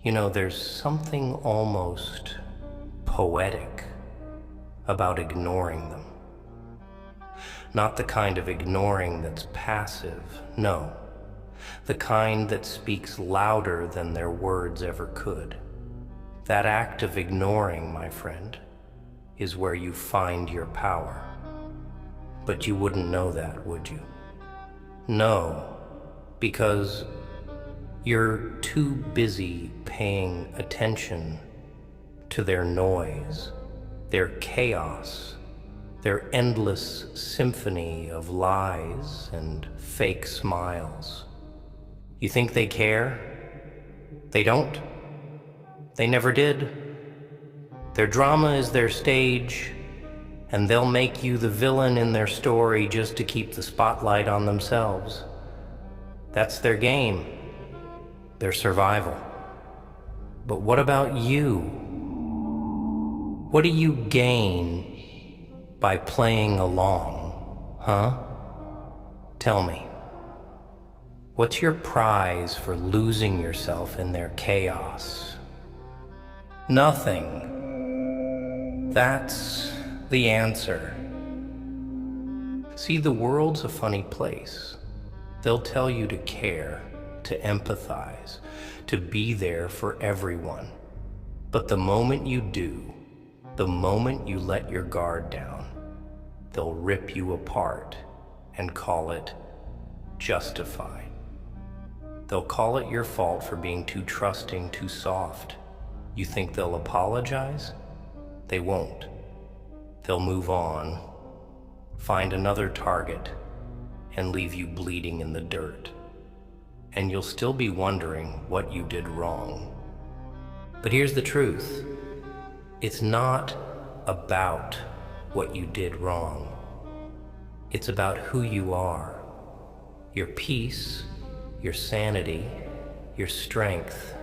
There's something almost poetic about ignoring them. Not the kind of ignoring that's passive, no. The kind that speaks louder than their words ever could. That act of ignoring, my friend, is where you find your power. But you wouldn't know that, would you? No, because you're too busy paying attention to their noise, their chaos, their endless symphony of lies and fake smiles. You think they care? They don't. They never did. Their drama is their stage, and they'll make you the villain in their story just to keep the spotlight on themselves. That's their game, their survival. But what about you? What do you gain by playing along, huh? Tell me. What's your prize for losing yourself in their chaos? Nothing. That's the answer. See, the world's a funny place. They'll tell you to care, to empathize, to be there for everyone. But the moment you do, the moment you let your guard down, they'll rip you apart and call it justified. They'll call it your fault for being too trusting, too soft. You think they'll apologize? They won't. They'll move on, find another target, and leave you bleeding in the dirt. And you'll still be wondering what you did wrong. But here's the truth. It's not about what you did wrong. It's about who you are. Your peace, your sanity, your strength.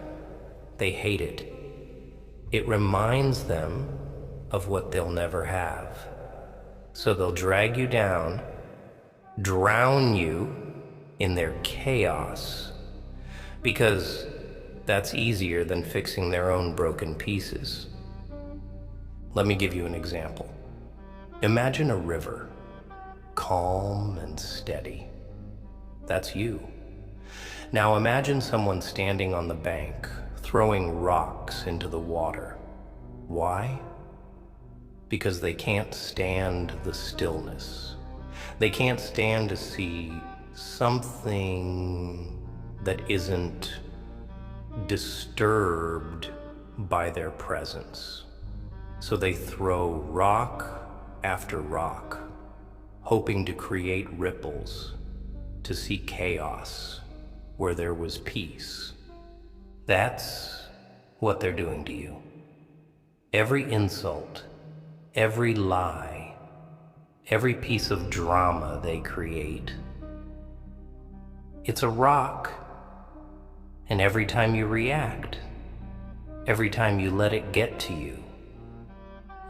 They hate it. It reminds them of what they'll never have. So they'll drag you down, drown you in their chaos, because that's easier than fixing their own broken pieces. Let me give you an example. Imagine a river, calm and steady. That's you. Now imagine someone standing on the bank, throwing rocks into the water. Why? Because they can't stand the stillness. They can't stand to see something that isn't disturbed by their presence. So they throw rock after rock, hoping to create ripples, to see chaos where there was peace. That's what they're doing to you. Every insult, every lie, every piece of drama they create, it's a rock. And every time you react, every time you let it get to you,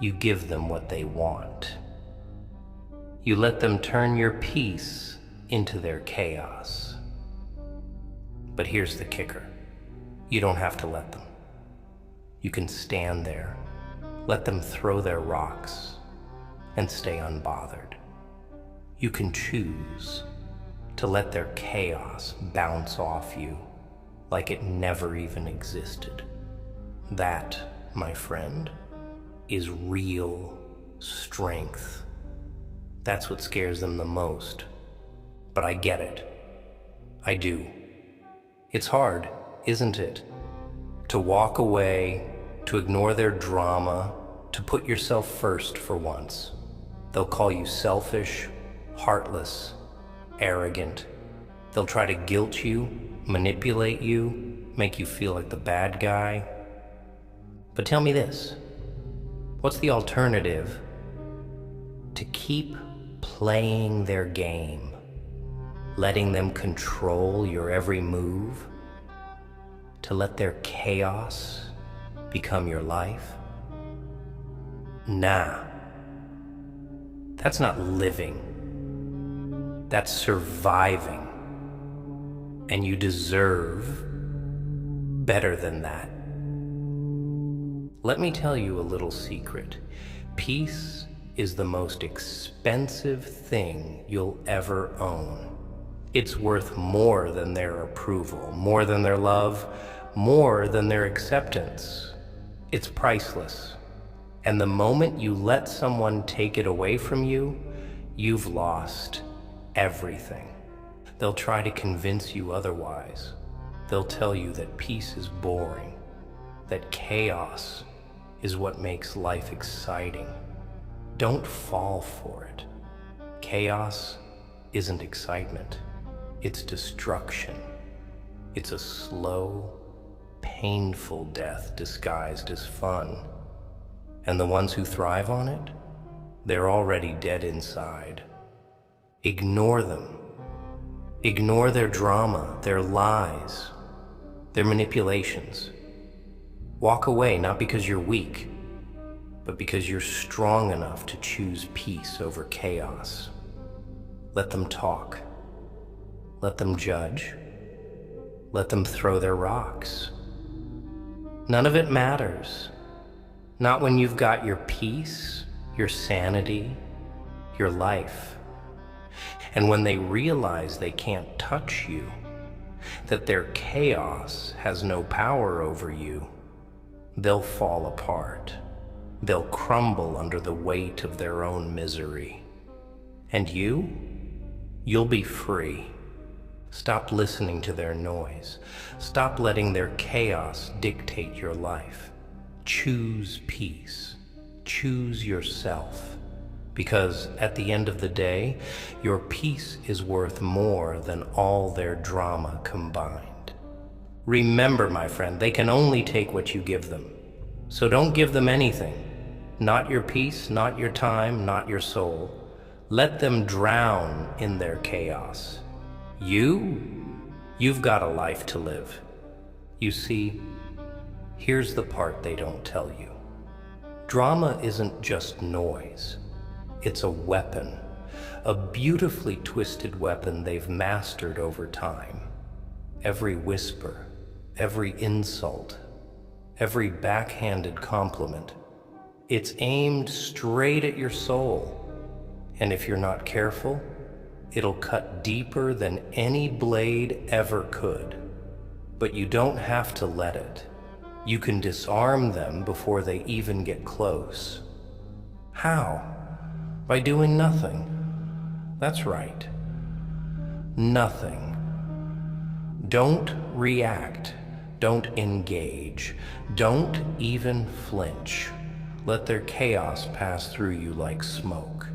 you give them what they want. You let them turn your peace into their chaos. But here's the kicker. You don't have to let them. You can stand there, let them throw their rocks, and stay unbothered. You can choose to let their chaos bounce off you like it never even existed. That, my friend, is real strength. That's what scares them the most. But I get it. I do. It's hard, isn't it? To walk away, to ignore their drama, to put yourself first for once. They'll call you selfish, heartless, arrogant. They'll try to guilt you, manipulate you, make you feel like the bad guy. But tell me this, what's the alternative? To keep playing their game, letting them control your every move, to let their chaos become your life? Nah, that's not living. That's surviving. And you deserve better than that. Let me tell you a little secret. Peace is the most expensive thing you'll ever own. It's worth more than their approval, more than their love, more than their acceptance. It's priceless. And the moment you let someone take it away from you, you've lost everything. They'll try to convince you otherwise. They'll tell you that peace is boring, that chaos is what makes life exciting. Don't fall for it. Chaos isn't excitement. It's destruction. It's a slow, painful death disguised as fun. And the ones who thrive on it, they're already dead inside. Ignore them. Ignore their drama, their lies, their manipulations. Walk away, not because you're weak, but because you're strong enough to choose peace over chaos. Let them talk. Let them judge. Let them throw their rocks. None of it matters. Not when you've got your peace, your sanity, your life. And when they realize they can't touch you, that their chaos has no power over you, they'll fall apart. They'll crumble under the weight of their own misery. And you'll be free. Stop listening to their noise. Stop letting their chaos dictate your life. Choose peace. Choose yourself. Because at the end of the day, your peace is worth more than all their drama combined. Remember, my friend, they can only take what you give them. So don't give them anything. Not your peace, not your time, not your soul. Let them drown in their chaos. You've got a life to live. You see, here's the part they don't tell you. Drama isn't just noise. It's a weapon, a beautifully twisted weapon they've mastered over time. Every whisper, every insult, every backhanded compliment, it's aimed straight at your soul. And if you're not careful, it'll cut deeper than any blade ever could. But you don't have to let it. You can disarm them before they even get close. How? By doing nothing. That's right. Nothing. Don't react. Don't engage. Don't even flinch. Let their chaos pass through you like smoke.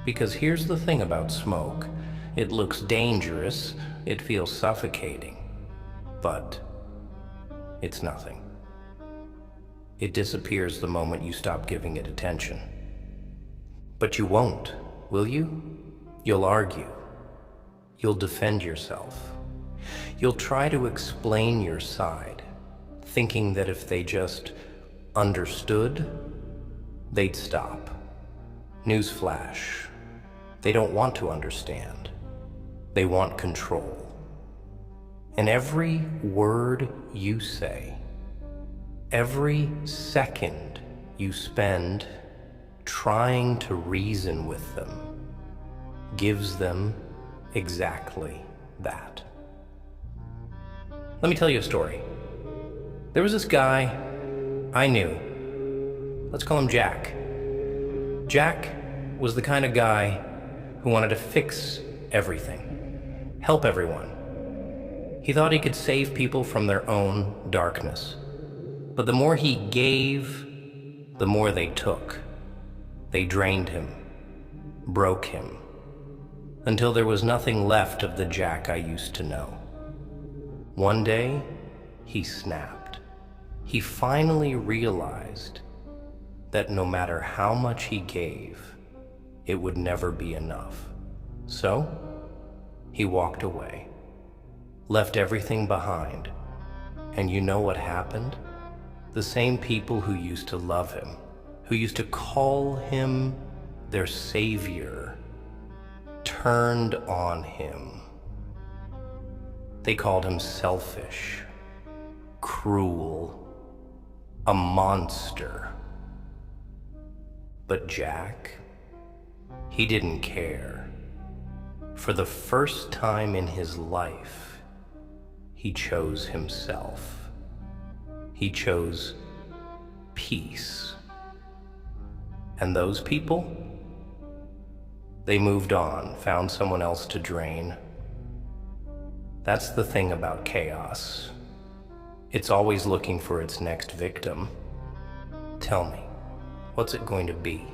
Because here's the thing about smoke. It looks dangerous. It feels suffocating. But it's nothing. It disappears the moment you stop giving it attention. But you won't, will you? You'll argue. You'll defend yourself. You'll try to explain your side, thinking that if they just understood, they'd stop. Newsflash. They don't want to understand. They want control. And every word you say, every second you spend trying to reason with them, gives them exactly that. Let me tell you a story. There was this guy I knew. Let's call him Jack. Jack was the kind of guy who wanted to fix everything, help everyone. He thought he could save people from their own darkness. But the more he gave, the more they took. They drained him, broke him, until there was nothing left of the Jack I used to know. One day, he snapped. He finally realized that no matter how much he gave, it would never be enough. So, he walked away, left everything behind. And you know what happened? The same people who used to love him, who used to call him their savior, turned on him. They called him selfish, cruel, a monster. But Jack, he didn't care. For the first time in his life, he chose himself. He chose peace. And those people, they moved on, found someone else to drain. That's the thing about chaos. It's always looking for its next victim. Tell me, what's it going to be?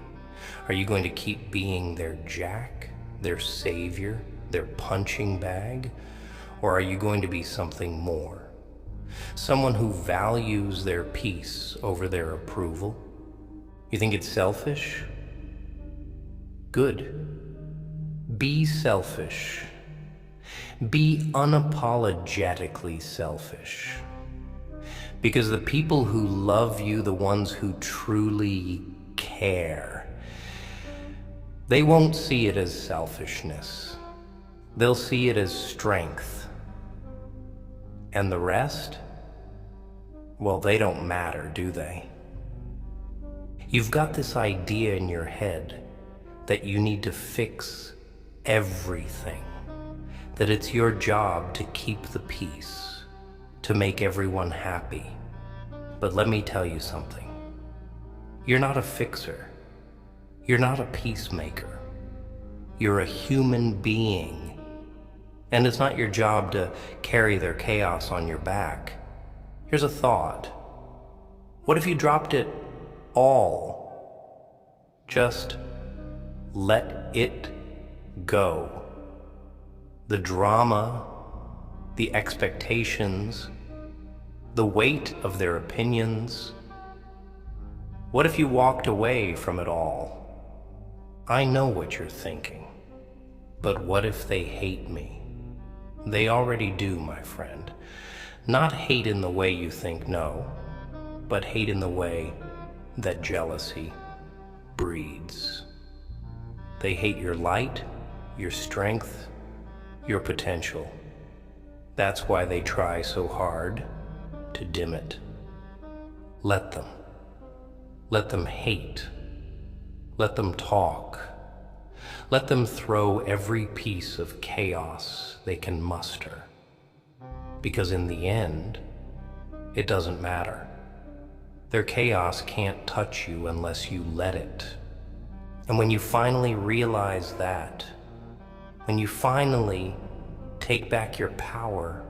Are you going to keep being their Jack, their savior, their punching bag? Or are you going to be something more? Someone who values their peace over their approval? You think it's selfish? Good. Be selfish. Be unapologetically selfish. Because the people who love you, the ones who truly care, they won't see it as selfishness. They'll see it as strength. And the rest? Well, they don't matter, do they? You've got this idea in your head that you need to fix everything, that it's your job to keep the peace, to make everyone happy. But let me tell you something. You're not a fixer. You're not a peacemaker. You're a human being. And it's not your job to carry their chaos on your back. Here's a thought. What if you dropped it all? Just let it go. The drama, the expectations, the weight of their opinions. What if you walked away from it all? I know what you're thinking, but what if they hate me? They already do, my friend. Not hate in the way you think, no, but hate in the way that jealousy breeds. They hate your light, your strength, your potential. That's why they try so hard to dim it. Let them. Let them hate. Let them talk. Let them throw every piece of chaos they can muster. Because in the end, it doesn't matter. Their chaos can't touch you unless you let it. And when you finally realize that, when you finally take back your power,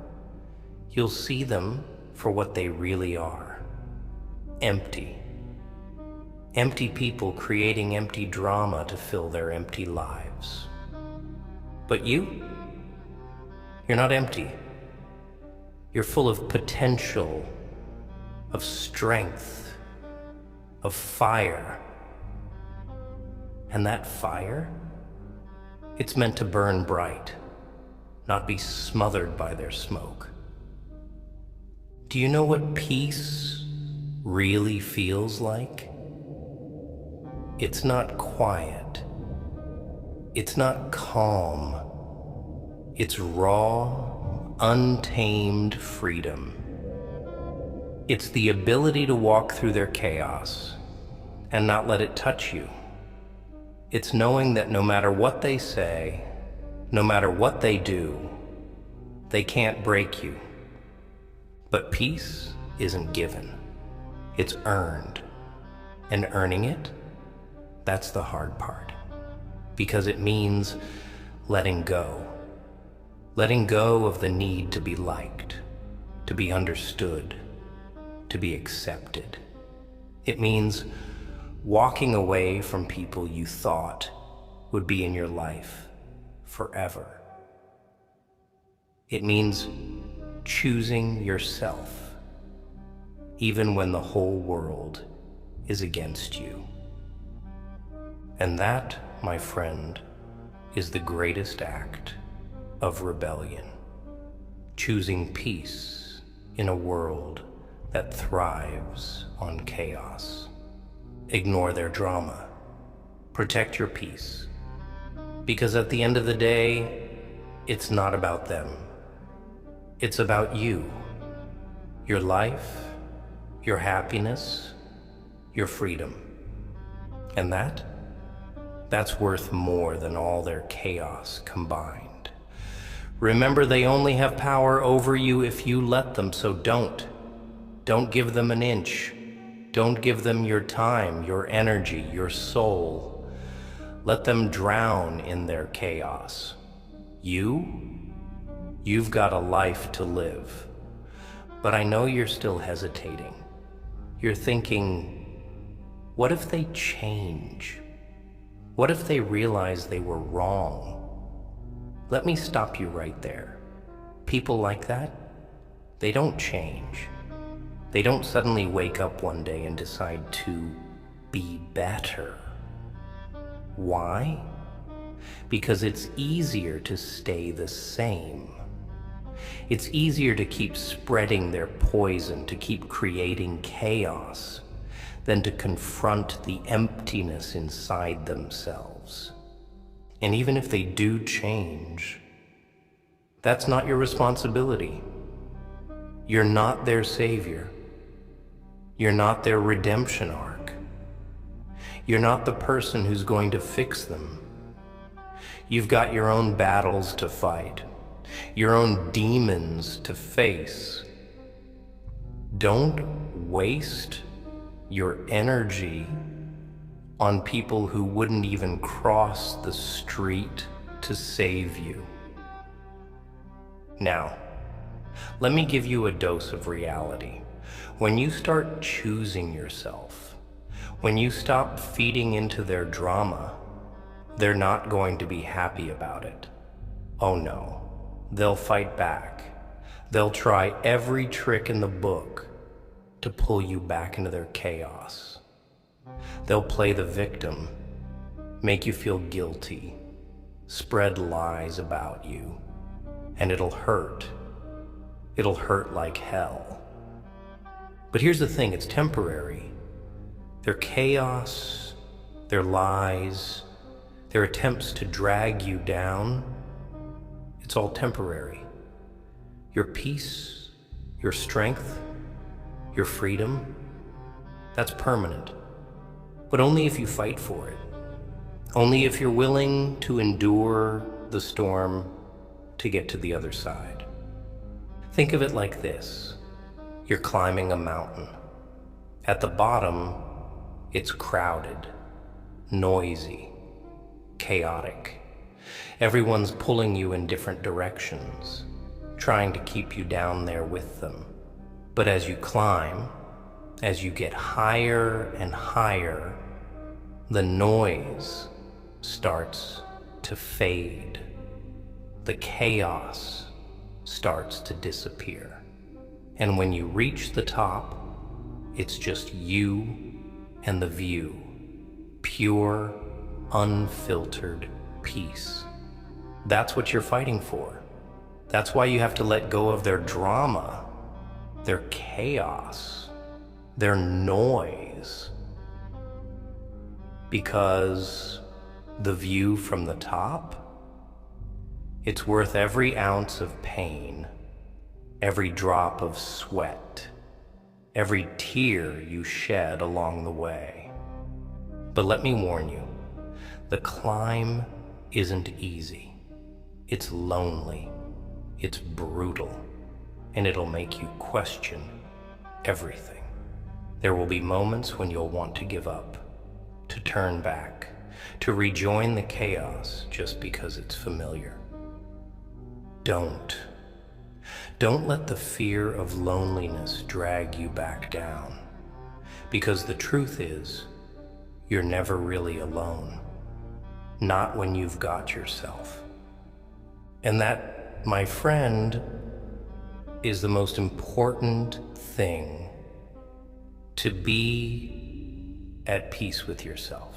you'll see them for what they really are. Empty. Empty people creating empty drama to fill their empty lives. But you're not empty. You're full of potential, of strength, of fire. And that fire, it's meant to burn bright, not be smothered by their smoke. Do you know what peace really feels like? It's not quiet. It's not calm. It's raw, untamed freedom. It's the ability to walk through their chaos and not let it touch you. It's knowing that no matter what they say, no matter what they do, they can't break you. But peace isn't given. It's earned. And earning it, that's the hard part. Because it means letting go. Letting go of the need to be liked, to be understood, to be accepted. It means walking away from people you thought would be in your life forever. It means choosing yourself, even when the whole world is against you. And that, my friend, is the greatest act of rebellion. Choosing peace in a world that thrives on chaos. Ignore their drama. Protect your peace. Because at the end of the day, it's not about them. It's about you, your life, your happiness, your freedom. And that's worth more than all their chaos combined. Remember, they only have power over you if you let them, so don't give them an inch. Don't give them your time, your energy, your soul. Let them drown in their chaos. You've got a life to live. But I know you're still hesitating. You're thinking, what if they change? What if they realize they were wrong? Let me stop you right there. People like that, they don't change. They don't suddenly wake up one day and decide to be better. Why? Because it's easier to stay the same. It's easier to keep spreading their poison, to keep creating chaos, than to confront the emptiness inside themselves. And even if they do change, that's not your responsibility. You're not their savior. You're not their redemption arc. You're not the person who's going to fix them. You've got your own battles to fight, your own demons to face. Don't waste your energy on people who wouldn't even cross the street to save you. Now, let me give you a dose of reality. When you start choosing yourself, when you stop feeding into their drama, they're not going to be happy about it. Oh no, they'll fight back. They'll try every trick in the book to pull you back into their chaos. They'll play the victim, make you feel guilty, spread lies about you, and it'll hurt. It'll hurt like hell. But here's the thing, it's temporary. Their chaos, their lies, their attempts to drag you down, it's all temporary. Your peace, your strength, your freedom, that's permanent. But only if you fight for it. Only if you're willing to endure the storm to get to the other side. Think of it like this. You're climbing a mountain. At the bottom, it's crowded, noisy, chaotic. Everyone's pulling you in different directions, trying to keep you down there with them. But as you climb, as you get higher and higher, the noise starts to fade. The chaos starts to disappear. And when you reach the top, it's just you and the view. Pure, unfiltered peace. That's what you're fighting for. That's why you have to let go of their drama, their chaos, their noise. Because the view from the top, it's worth every ounce of pain, every drop of sweat, every tear you shed along the way. But let me warn you, the climb isn't easy. It's lonely, it's brutal, and it'll make you question everything. There will be moments when you'll want to give up, to turn back, to rejoin the chaos just because it's familiar. Don't let the fear of loneliness drag you back down, because the truth is, you're never really alone. Not when you've got yourself. And that, my friend, is the most important thing, to be at peace with yourself.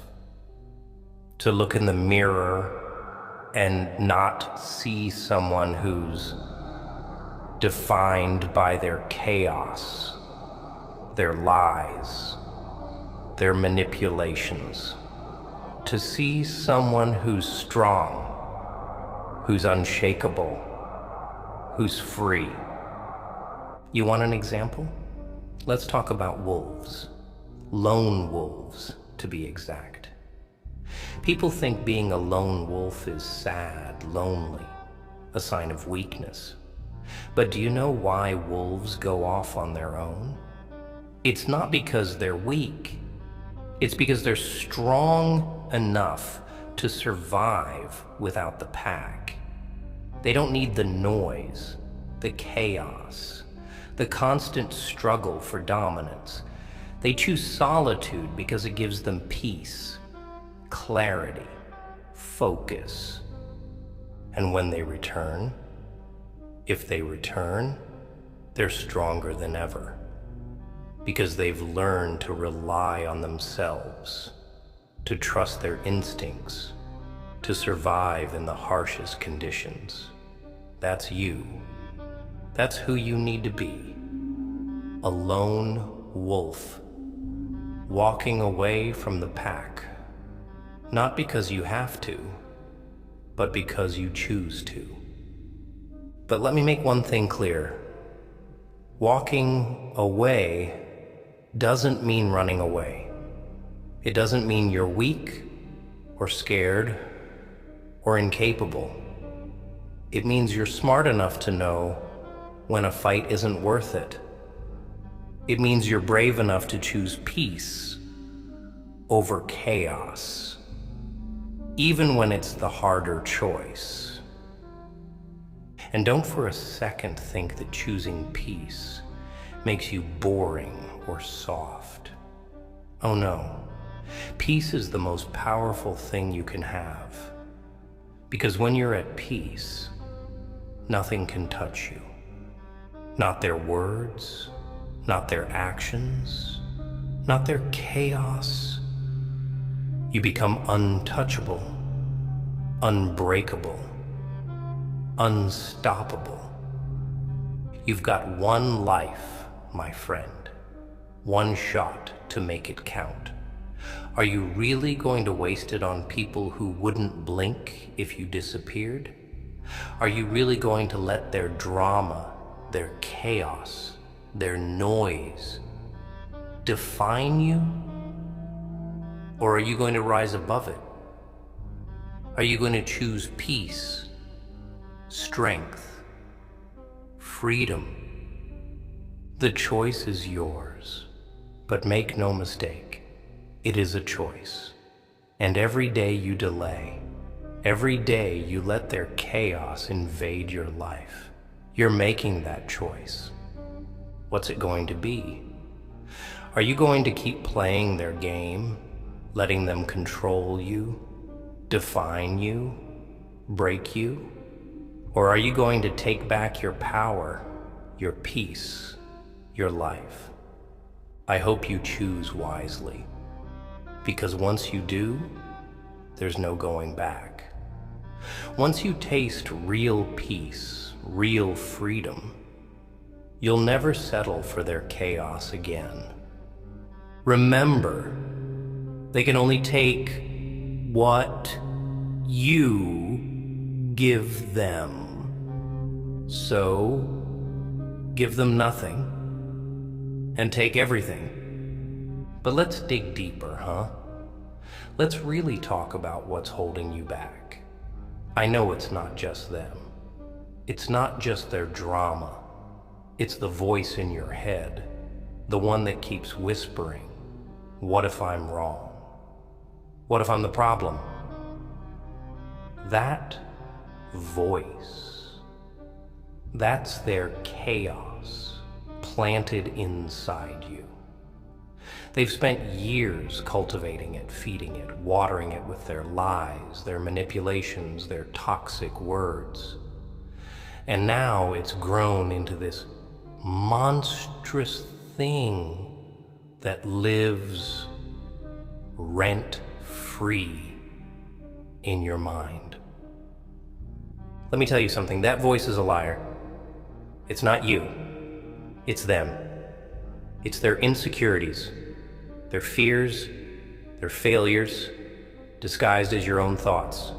To look in the mirror and not see someone who's defined by their chaos, their lies, their manipulations. To see someone who's strong, who's unshakable, who's free. You want an example? Let's talk about wolves. Lone wolves, to be exact. People think being a lone wolf is sad, lonely, a sign of weakness. But do you know why wolves go off on their own? It's not because they're weak. It's because they're strong enough to survive without the pack. They don't need the noise, the chaos, the constant struggle for dominance. They choose solitude because it gives them peace, clarity, focus. And when they return, if they return, they're stronger than ever because they've learned to rely on themselves, to trust their instincts, to survive in the harshest conditions. That's you. That's who you need to be. A lone wolf, walking away from the pack, not because you have to, but because you choose to. But let me make one thing clear. Walking away doesn't mean running away. It doesn't mean you're weak or scared or incapable. It means you're smart enough to know when a fight isn't worth it. It means you're brave enough to choose peace over chaos, even when it's the harder choice. And don't for a second think that choosing peace makes you boring or soft. Oh no, peace is the most powerful thing you can have. Because when you're at peace, nothing can touch you. Not their words, not their actions, not their chaos. You become untouchable, unbreakable, unstoppable. You've got one life, my friend, one shot to make it count. Are you really going to waste it on people who wouldn't blink if you disappeared? Are you really going to let their drama, their chaos, their noise define you? Or are you going to rise above it? Are you going to choose peace, strength, freedom? The choice is yours, but make no mistake, it is a choice. And every day you delay, every day you let their chaos invade your life, you're making that choice. What's it going to be? Are you going to keep playing their game, letting them control you, define you, break you? Or are you going to take back your power, your peace, your life? I hope you choose wisely, because once you do, there's no going back. Once you taste real peace, real freedom, you'll never settle for their chaos again. Remember, they can only take what you give them. So, give them nothing and take everything. But let's dig deeper, huh? Let's really talk about what's holding you back. I know it's not just them. It's not just their drama. It's the voice in your head, the one that keeps whispering, what if I'm wrong? What if I'm the problem? That voice, that's their chaos planted inside you. They've spent years cultivating it, feeding it, watering it with their lies, their manipulations, their toxic words. And now it's grown into this monstrous thing that lives rent-free in your mind. Let me tell you something, that voice is a liar. It's not you, it's them. It's their insecurities, their fears, their failures, disguised as your own thoughts.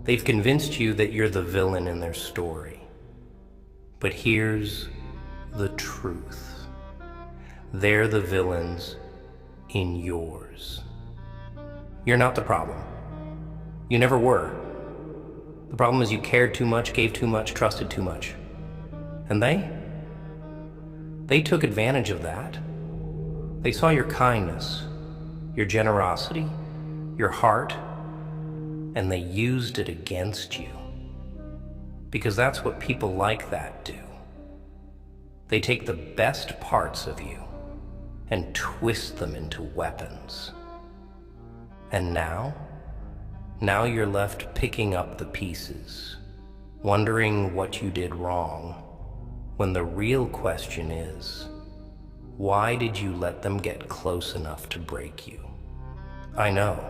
They've convinced you that you're the villain in their story. But here's the truth. They're the villains in yours. You're not the problem. You never were. The problem is you cared too much, gave too much, trusted too much. And they took advantage of that. They saw your kindness, your generosity, your heart, and they used it against you. Because that's what people like that do. They take the best parts of you and twist them into weapons. And now you're left picking up the pieces, wondering what you did wrong, when the real question is, why did you let them get close enough to break you? I know,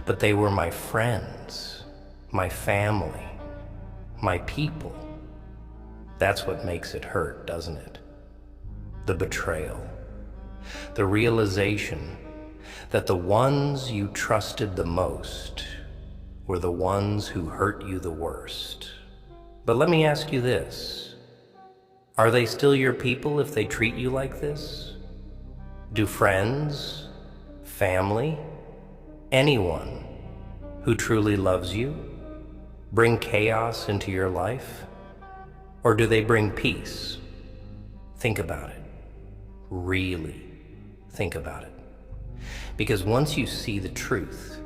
but they were my friends, my family, my people. That's what makes it hurt, doesn't it? The betrayal, the realization that the ones you trusted the most were the ones who hurt you the worst. But let me ask you this. Are they still your people if they treat you like this? Do friends, family, anyone who truly loves you bring chaos into your life? Or do they bring peace? Think about it. Really think about it. Because once you see the truth,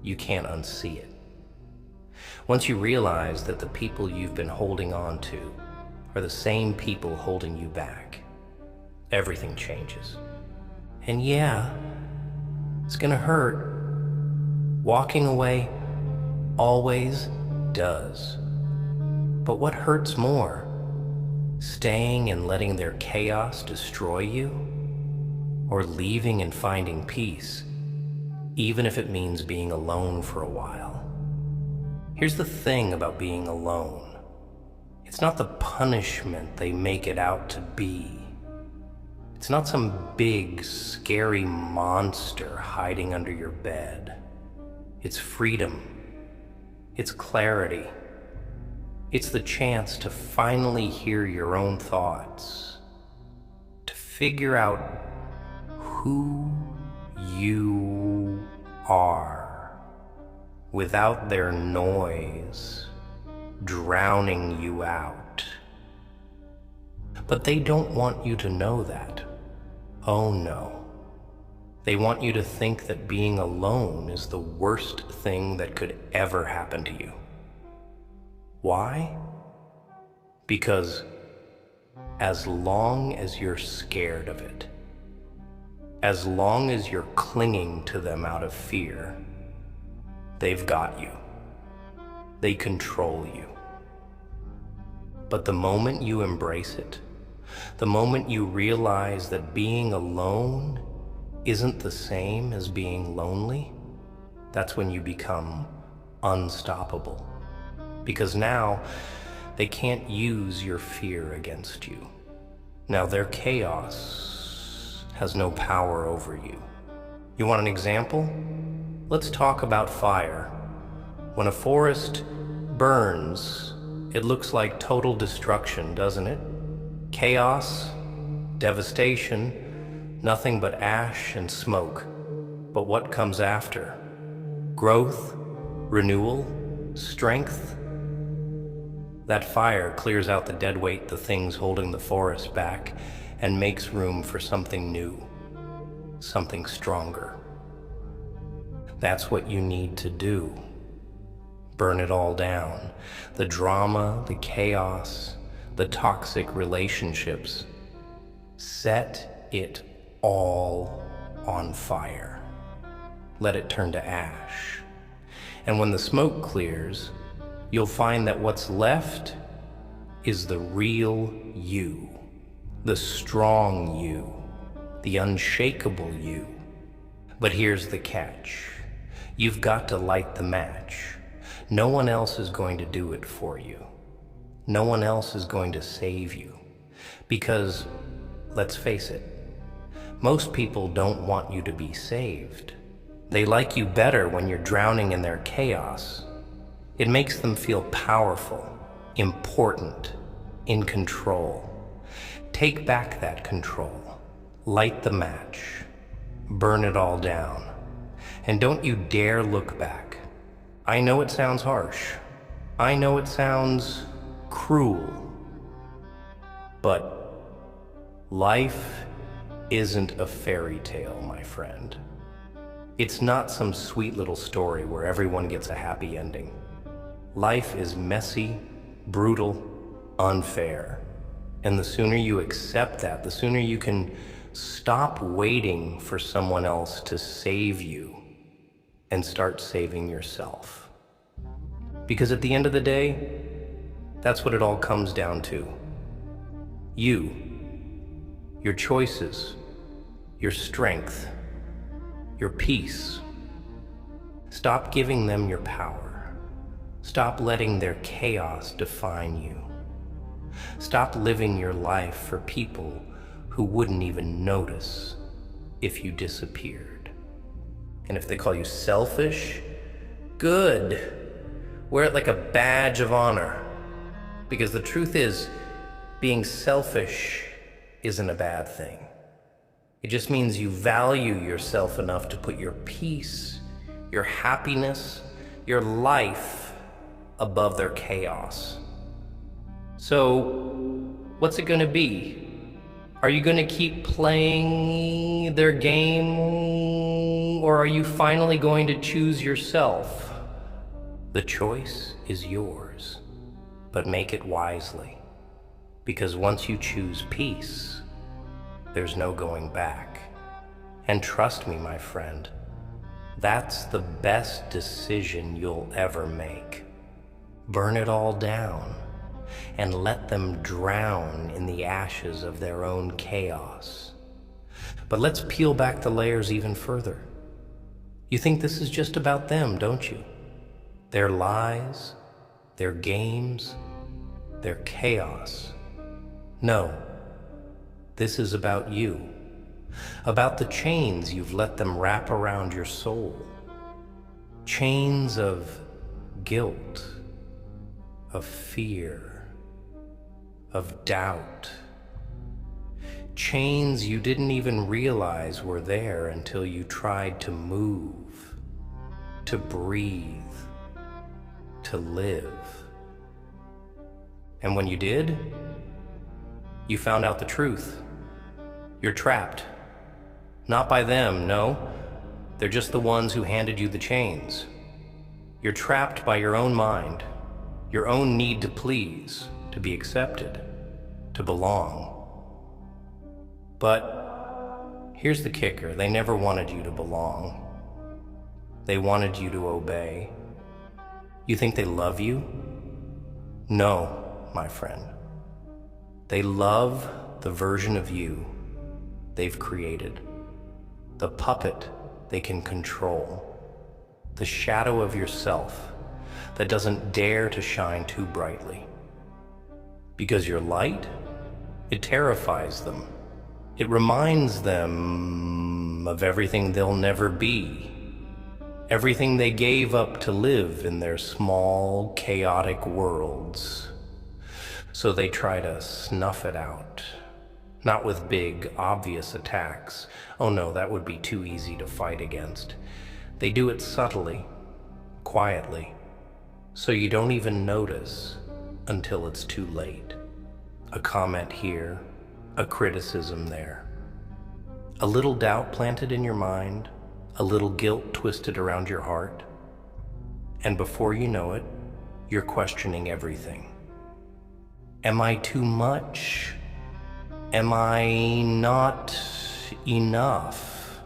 you can't unsee it. Once you realize that the people you've been holding on to are the same people holding you back, everything changes. And yeah, it's gonna hurt. Walking away always does. But what hurts more? Staying and letting their chaos destroy you? Or leaving and finding peace, even if it means being alone for a while? Here's the thing about being alone. It's not the punishment they make it out to be. It's not some big, scary monster hiding under your bed. It's freedom. It's clarity. It's the chance to finally hear your own thoughts, to figure out who you are without their noise drowning you out. But they don't want you to know that. Oh no. They want you to think that being alone is the worst thing that could ever happen to you. Why? Because as long as you're scared of it, as long as you're clinging to them out of fear, they've got you. They control you. But the moment you embrace it, the moment you realize that being alone isn't the same as being lonely, that's when you become unstoppable. Because now they can't use your fear against you. Now their chaos has no power over you. You want an example? Let's talk about fire. When a forest burns, it looks like total destruction, doesn't it? Chaos, devastation, nothing but ash and smoke. But what comes after? Growth, renewal, strength. That fire clears out the dead weight, the things holding the forest back, and makes room for something new, something stronger. That's what you need to do. Burn it all down. The drama, the chaos, the toxic relationships. Set it all on fire. Let it turn to ash. And when the smoke clears, you'll find that what's left is the real you. The strong you, the unshakable you. But here's the catch. You've got to light the match. No one else is going to do it for you. No one else is going to save you. Because, let's face it, most people don't want you to be saved. They like you better when you're drowning in their chaos. It makes them feel powerful, important, in control. take back that control. Light the match. Burn it all down. And don't you dare look back. I know it sounds harsh. I know it sounds cruel. But life isn't a fairy tale, my friend. It's not some sweet little story where everyone gets a happy ending. Life is messy, brutal, unfair. And the sooner you accept that, the sooner you can stop waiting for someone else to save you and start saving yourself. Because at the end of the day, that's what it all comes down to. You, your choices, your strength, your peace. Stop giving them your power. Stop letting their chaos define you. Stop living your life for people who wouldn't even notice if you disappeared. And if they call you selfish, good. Wear it like a badge of honor. Because the truth is, being selfish isn't a bad thing. It just means you value yourself enough to put your peace, your happiness, your life above their chaos. So, what's it gonna be? Are you gonna keep playing their game, or are you finally going to choose yourself? The choice is yours, but make it wisely. Because once you choose peace, there's no going back. And trust me, my friend, that's the best decision you'll ever make. Burn it all down and let them drown in the ashes of their own chaos. But let's peel back the layers even further. You think this is just about them, don't you? Their lies, their games, their chaos. No, this is about you, about the chains you've let them wrap around your soul. Chains of guilt, of fear, of doubt. Chains you didn't even realize were there until you tried to move, to breathe, to live. And when you did, you found out the truth. You're trapped. Not by them, no. They're just the ones who handed you the chains. You're trapped by your own mind, your own need to please, to be accepted, to belong. But here's the kicker. They never wanted you to belong. They wanted you to obey. You think they love you? No, my friend. They love the version of you they've created, the puppet they can control, the shadow of yourself that doesn't dare to shine too brightly. Because your light, it terrifies them. It reminds them of everything they'll never be, everything they gave up to live in their small, chaotic worlds. So they try to snuff it out. Not with big, obvious attacks. Oh no, that would be too easy to fight against. They do it subtly, quietly, so you don't even notice until it's too late. A comment here, a criticism there. A little doubt planted in your mind, a little guilt twisted around your heart. And before you know it, you're questioning everything. Am I too much? Am I not enough?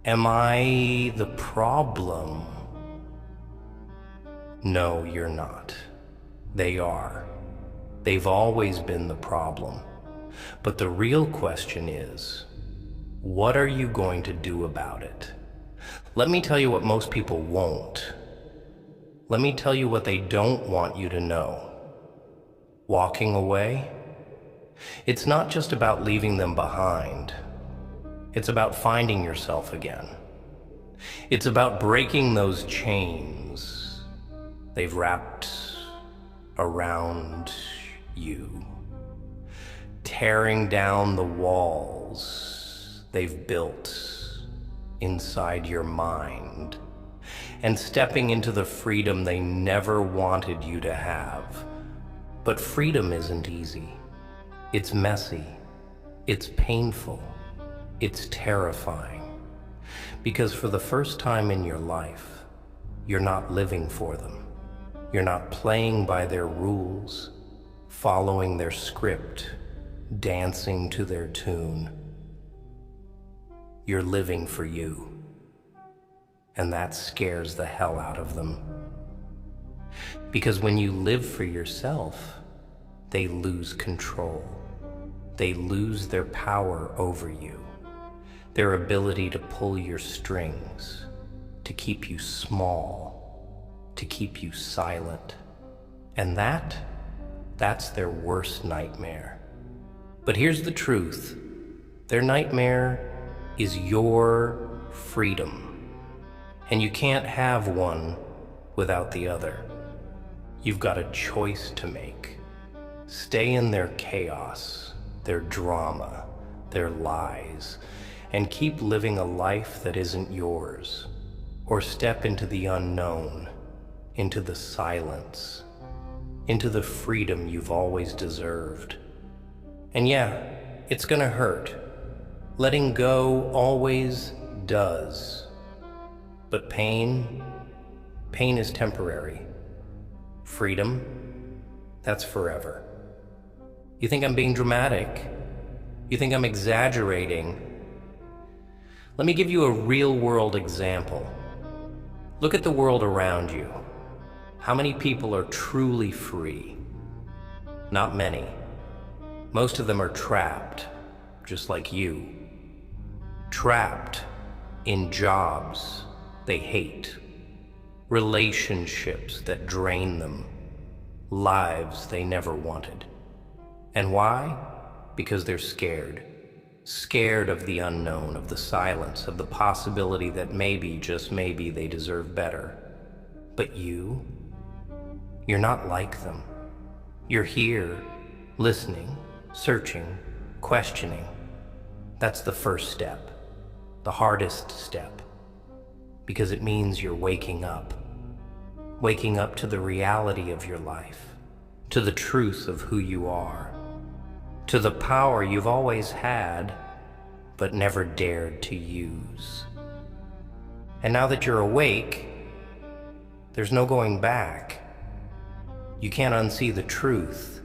Am I the problem? No, you're not. They are. They've always been the problem. But the real question is, what are you going to do about it? Let me tell you what most people won't. Let me tell you what they don't want you to know. Walking away? It's not just about leaving them behind. It's about finding yourself again. It's about breaking those chains they've wrapped around you. tearing down the walls they've built inside your mind, and stepping into the freedom they never wanted you to have. But freedom isn't easy. It's messy. It's painful. It's terrifying. Because for the first time in your life, you're not living for them. You're not playing by their rules, following their script, dancing to their tune. You're living for you. And that scares the hell out of them. Because when you live for yourself, they lose control. They lose their power over you, their ability to pull your strings, to keep you small, to keep you silent. And that's their worst nightmare. But here's the truth. Their nightmare is your freedom. And you can't have one without the other. You've got a choice to make. Stay in their chaos, their drama, their lies, and keep living a life that isn't yours. Or step into the unknown, into the silence, into the freedom you've always deserved. And yeah, it's gonna hurt. Letting go always does. But pain is temporary. Freedom, that's forever. You think I'm being dramatic? You think I'm exaggerating? Let me give you a real-world example. Look at the world around you. How many people are truly free? Not many. Most of them are trapped, just like you. Trapped in jobs they hate, relationships that drain them, lives they never wanted. And why? Because they're scared. Scared of the unknown, of the silence, of the possibility that maybe, just maybe, they deserve better. But you're not like them. You're here, listening, searching, questioning. That's the first step, the hardest step. Because it means you're waking up to the reality of your life, to the truth of who you are, to the power you've always had, but never dared to use. And now that you're awake, there's no going back. You can't unsee the truth,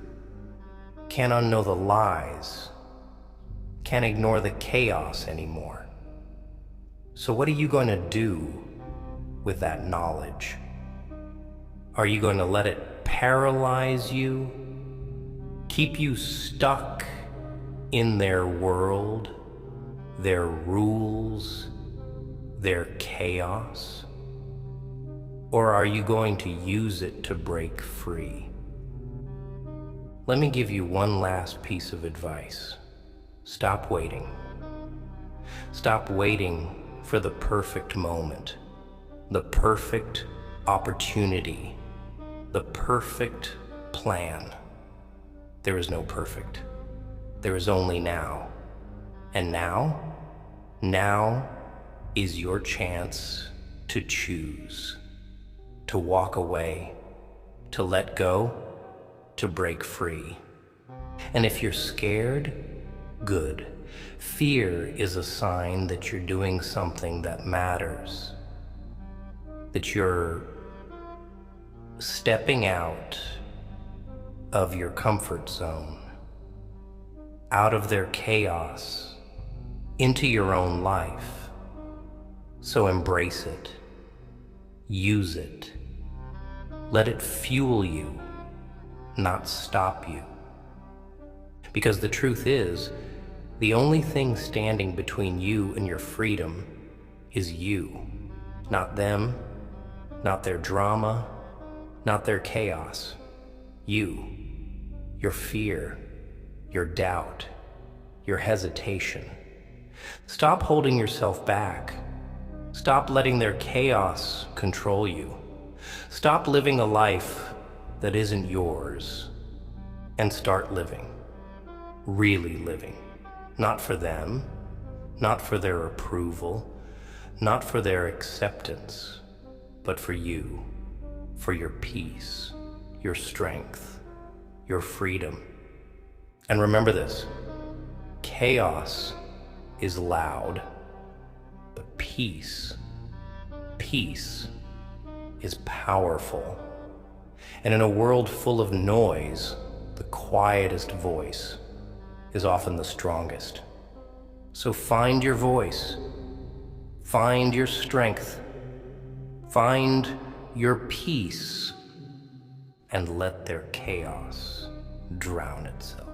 can't unknow the lies, can't ignore the chaos anymore. So what are you going to do with that knowledge? Are you going to let it paralyze you? Keep you stuck in their world, their rules, their chaos? Or are you going to use it to break free? Let me give you one last piece of advice. Stop waiting. Stop waiting for the perfect moment, the perfect opportunity, the perfect plan. There is no perfect. There is only now. And now is your chance to choose, to walk away, to let go, to break free. And if you're scared, good. Fear is a sign that you're doing something that matters, that you're stepping out of your comfort zone, out of their chaos, into your own life. So embrace it, use it, let it fuel you, not stop you. Because the truth is, the only thing standing between you and your freedom is you. Not them, not their drama, not their chaos. You, your fear, your doubt, your hesitation. Stop holding yourself back. Stop letting their chaos control you. Stop living a life that isn't yours and start living. really living. Not for them, not for their approval, not for their acceptance, but for you, for your peace, your strength, your freedom. And remember this, chaos is loud, but peace is powerful. And in a world full of noise, the quietest voice is often the strongest. So find your voice, find your strength, find your peace, and let their chaos drown itself.